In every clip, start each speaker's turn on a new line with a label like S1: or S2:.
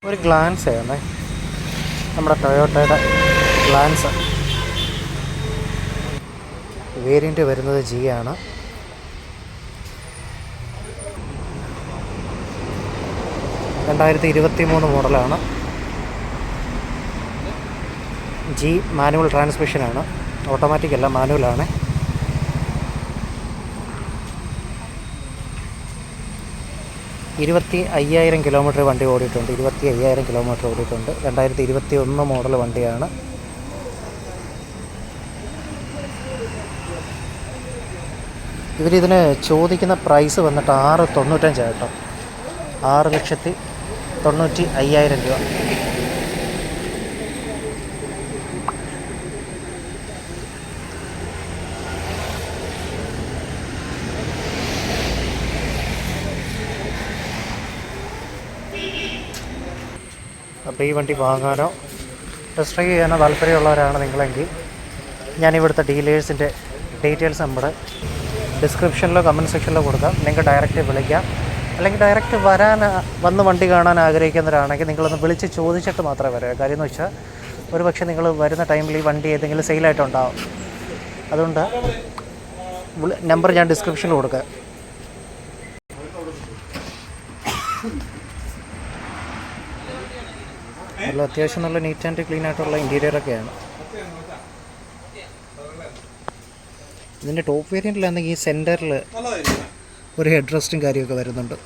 S1: ഒരു ഗ്ലാൻസ് ആണ് നമ്മുടെ ടൊയോട്ടയുടെ ഗ്ലാൻസ്. വേരിയൻ്റ് വരുന്നത് ജി ആണ്. (2023) മോഡലാണ്. ജി മാനുവൽ ട്രാൻസ്മിഷനാണ്, ഓട്ടോമാറ്റിക് അല്ല, മാനുവലാണ്. കിലോമീറ്റർ വണ്ടി ഓടിയിട്ടുണ്ട്. 25,000 കിലോമീറ്റർ ഓടിയിട്ടുണ്ട്. 2021 മോഡൽ വണ്ടിയാണ്. ഇവരിതിന് ചോദിക്കുന്ന പ്രൈസ് വന്നിട്ട് 6,95 കേട്ടോ. 6,95,000 രൂപ. അപ്പോൾ ഈ വണ്ടി വാങ്ങാനോ ടെസ്റ്റ് ഡ്രൈവ് ചെയ്യാനോ താല്പര്യമുള്ളവരാണ് നിങ്ങളെങ്കിൽ ഞാനിവിടുത്തെ ഡീലേഴ്സിൻ്റെ ഡീറ്റെയിൽസ് നമ്മുടെ ഡിസ്ക്രിപ്ഷനിലോ കമൻറ്റ് സെക്ഷനിലോ കൊടുക്കാം. നിങ്ങൾക്ക് ഡയറക്റ്റ് വിളിക്കാം. അല്ലെങ്കിൽ ഡയറക്റ്റ് വന്ന് വണ്ടി കാണാൻ ആഗ്രഹിക്കുന്നവരാണെങ്കിൽ നിങ്ങളൊന്ന് വിളിച്ച് ചോദിച്ചിട്ട് മാത്രമേ വരൂ. കാര്യം എന്ന് വെച്ചാൽ ഒരു പക്ഷേ നിങ്ങൾ വരുന്ന ടൈമിൽ ഈ വണ്ടി ഏതെങ്കിലും സെയിലായിട്ടുണ്ടാവും. അതുകൊണ്ട് നമ്പർ ഞാൻ ഡിസ്ക്രിപ്ഷനിൽ കൊടുക്കാം. നല്ല അത്യാവശ്യം നല്ല നീറ്റ് ആൻഡ് ക്ലീൻ ആയിട്ടുള്ള ഇൻറ്റീരിയറൊക്കെയാണ്. ഇതിൻ്റെ ടോപ്പ് വേരിയൻറ്റിലാണെങ്കിൽ ഈ സെൻറ്ററിൽ ഒരു ഹെഡ് റെസ്റ്റും കാര്യമൊക്കെ വരുന്നുണ്ട്.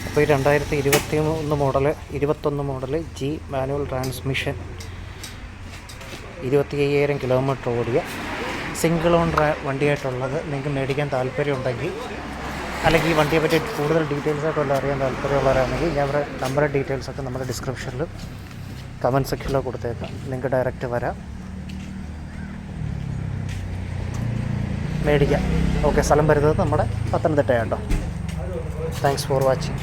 S1: അപ്പോൾ ഈ 2021 model G manual transmission 25,000 kilometre ഓടിയ സിംഗിൾ ഓണർ വണ്ടിയായിട്ടുള്ളത് നിങ്ങൾക്ക് മേടിക്കാൻ താല്പര്യമുണ്ടെങ്കിൽ, അല്ലെങ്കിൽ ഈ വണ്ടിയെ പറ്റി കൂടുതൽ ഡീറ്റെയിൽസായിട്ടുള്ള അറിയാൻ താല്പര്യമുള്ളവരാണെങ്കിൽ ഞാൻ അവരുടെ നമ്പർ ഡീറ്റെയിൽസൊക്കെ നമ്മുടെ ഡിസ്ക്രിപ്ഷനിലും കമൻറ്റ് സെക്ഷനിലോ കൊടുത്തേക്കാം. നിങ്ങൾക്ക് ഡയറക്റ്റ് വരാം, മേടിക്കാം. ഓക്കെ, സ്ഥലം വരുന്നത് നമ്മുടെ പത്തനംതിട്ടയാണ് കേട്ടോ. Thanks for watching.